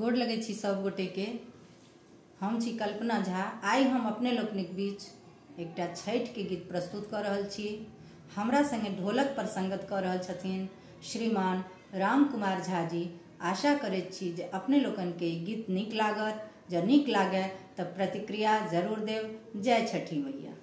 गोड़ लगे छी सब गोटे के। हम छी कल्पना झा। आई हम अपने लोकनिक बीच एकटा छठ के गीत प्रस्तुत कर रहल छी। हमरा संगे ढोलक पर संगत कर रहल छथिन श्रीमान राम कुमार झा जी। आशा करैत छी जे अपने लोकन के गीत नीक लागत। जब नीक लागे तब प्रतिक्रिया जरूर देव। जय छठी मैया।